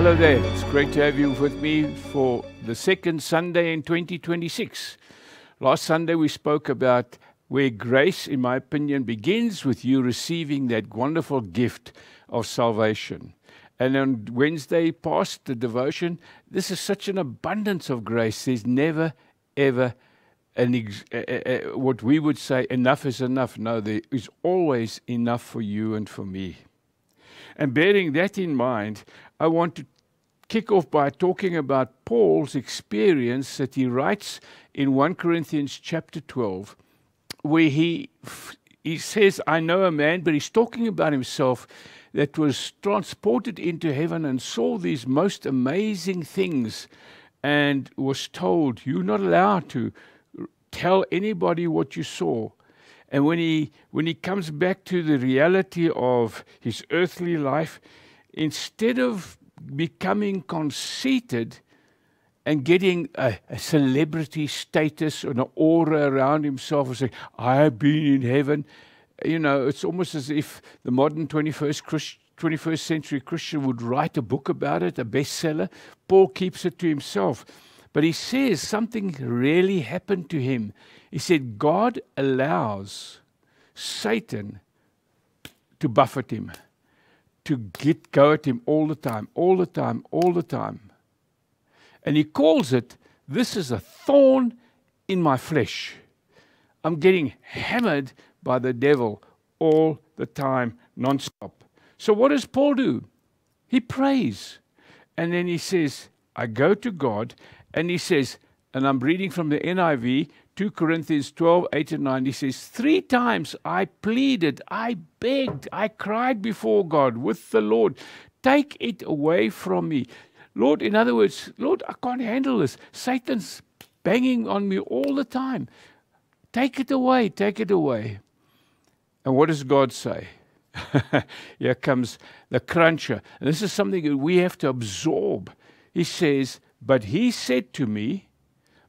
Hello there. It's great to have you with me for the second Sunday in 2026. Last Sunday we spoke about where grace, in my opinion, begins with you receiving that wonderful gift of salvation. And on Wednesday past the devotion, this is such an abundance of grace. There's never, ever what we would say, enough is enough. No, there is always enough for you and for me. And bearing that in mind, I want to kick off by talking about Paul's experience that he writes in 1 Corinthians chapter 12, where he says, I know a man, but he's talking about himself that was transported into heaven and saw these most amazing things and was told, you're not allowed to tell anybody what you saw. And when he comes back to the reality of his earthly life, instead of becoming conceited and getting a celebrity status or an aura around himself and saying, I have been in heaven, it's almost as if the modern 21st century Christian would write a book about it, a bestseller. Paul keeps it to himself. But he says something really happened to him. He said, God allows Satan to buffet him, to go at him all the time. And he calls it, this is a thorn in my flesh. I'm getting hammered by the devil all the time, non-stop. So what does Paul do? He prays. And then he says, I go to God, and he says, and I'm reading from the NIV, 2 Corinthians 12, 8 and 9, he says, 3 times I pleaded, I begged, I cried before God with the Lord, take it away from me. Lord, in other words, Lord, I can't handle this. Satan's banging on me all the time. Take it away, take it away. And what does God say? Here comes the cruncher. And this is something that we have to absorb. He says, but he said to me,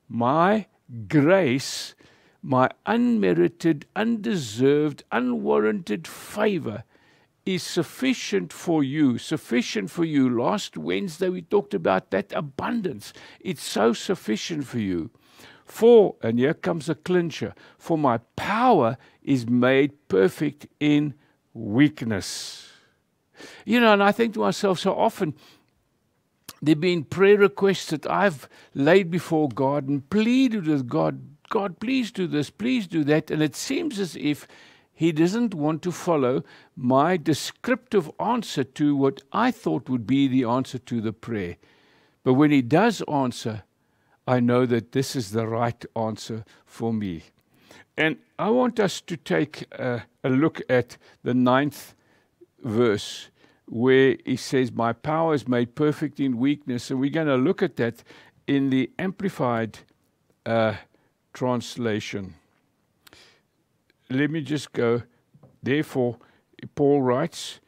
my grace, my unmerited, undeserved, unwarranted favor is sufficient for you. Sufficient for you. Last Wednesday we talked about that abundance. It's so sufficient for you. For, and here comes a clincher, for my power is made perfect in weakness. And I think to myself so often, there have been prayer requests that I've laid before God and pleaded with God, God, please do this, please do that. And it seems as if he doesn't want to follow my descriptive answer to what I thought would be the answer to the prayer. But when he does answer, I know that this is the right answer for me. And I want us to take a look at the 9th verse, where he says, my power is made perfect in weakness. And we're going to look at that in the Amplified translation. Let me just go. Therefore, Paul writes,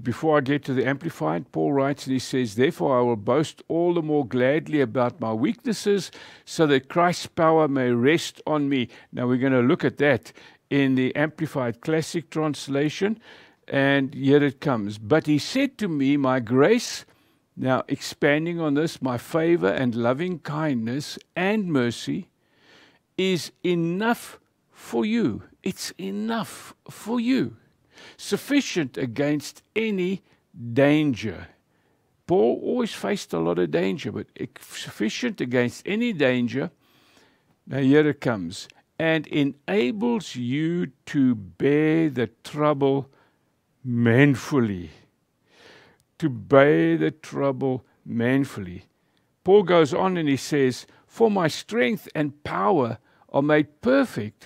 before I get to the Amplified, Paul writes and he says, therefore I will boast all the more gladly about my weaknesses, so that Christ's power may rest on me. Now we're going to look at that in the Amplified Classic translation. And here it comes. But he said to me, my grace, now expanding on this, my favor and loving kindness and mercy is enough for you. It's enough for you. Sufficient against any danger. Paul always faced a lot of danger, but sufficient against any danger. Now here it comes. And enables you to bear the trouble manfully. To bear the trouble manfully. Paul goes on and he says, for my strength and power are made perfect,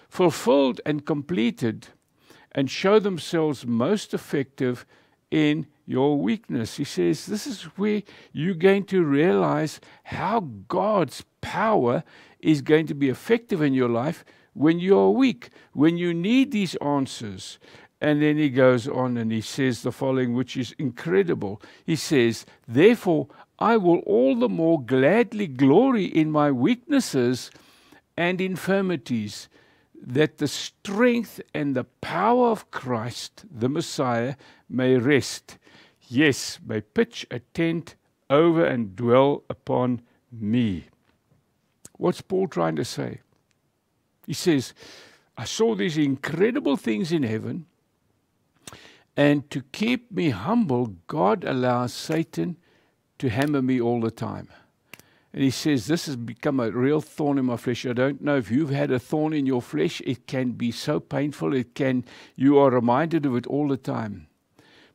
fulfilled and completed, and show themselves most effective in your weakness. He says, this is where you're going to realize how God's power is going to be effective in your life when you are weak, when you need these answers. And then he goes on and he says the following, which is incredible. He says, therefore, I will all the more gladly glory in my weaknesses and infirmities, that the strength and the power of Christ, the Messiah, may rest. Yes, may pitch a tent over and dwell upon me. What's Paul trying to say? He says, I saw these incredible things in heaven, and to keep me humble, God allows Satan to hammer me all the time. And he says, this has become a real thorn in my flesh. I don't know if you've had a thorn in your flesh. It can be so painful. You are reminded of it all the time.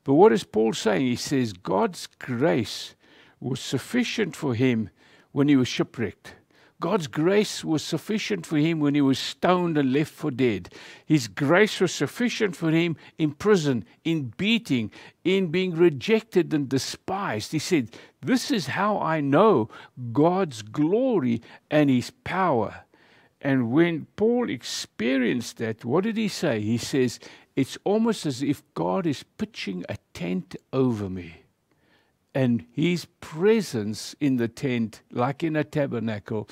But what is Paul saying? He says, God's grace was sufficient for him when he was shipwrecked. God's grace was sufficient for him when he was stoned and left for dead. His grace was sufficient for him in prison, in beating, in being rejected and despised. He said, this is how I know God's glory and his power. And when Paul experienced that, what did he say? He says, it's almost as if God is pitching a tent over me. And his presence in the tent, like in a tabernacle,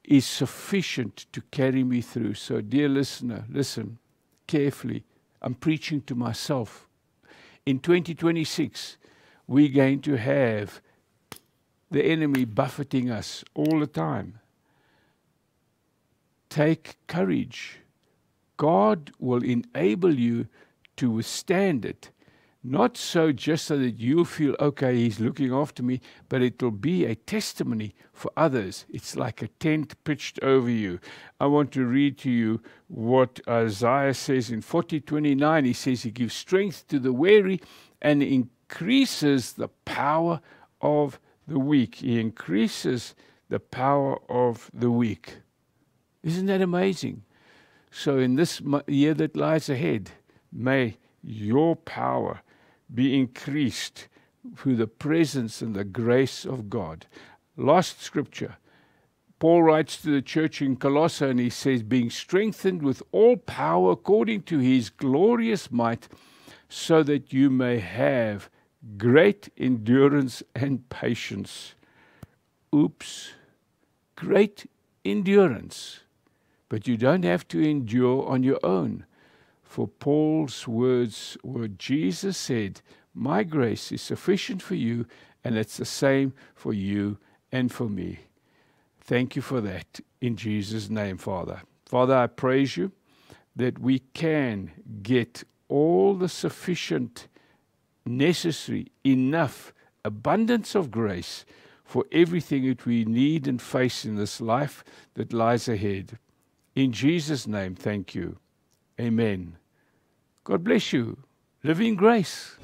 is sufficient to carry me through. So, dear listener, listen carefully. I'm preaching to myself. In 2026, we're going to have the enemy buffeting us all the time. Take courage. God will enable you to withstand it. Not so just so that you feel, okay, he's looking after me, but it will be a testimony for others. It's like a tent pitched over you. I want to read to you what Isaiah says in 40:29. He says he gives strength to the weary and increases the power of the weak. He increases the power of the weak. Isn't that amazing? So in this year that lies ahead, may your power be increased through the presence and the grace of God. Last scripture. Paul writes to the church in Colossae and he says, being strengthened with all power according to his glorious might, so that you may have great endurance and patience. Oops. Great endurance. But you don't have to endure on your own. For Paul's words were, Jesus said, my grace is sufficient for you, and it's the same for you and for me. Thank you for that in Jesus' name, Father. Father, I praise you that we can get all the sufficient, necessary, enough abundance of grace for everything that we need and face in this life that lies ahead. In Jesus' name, thank you. Amen. God bless you. Live in grace.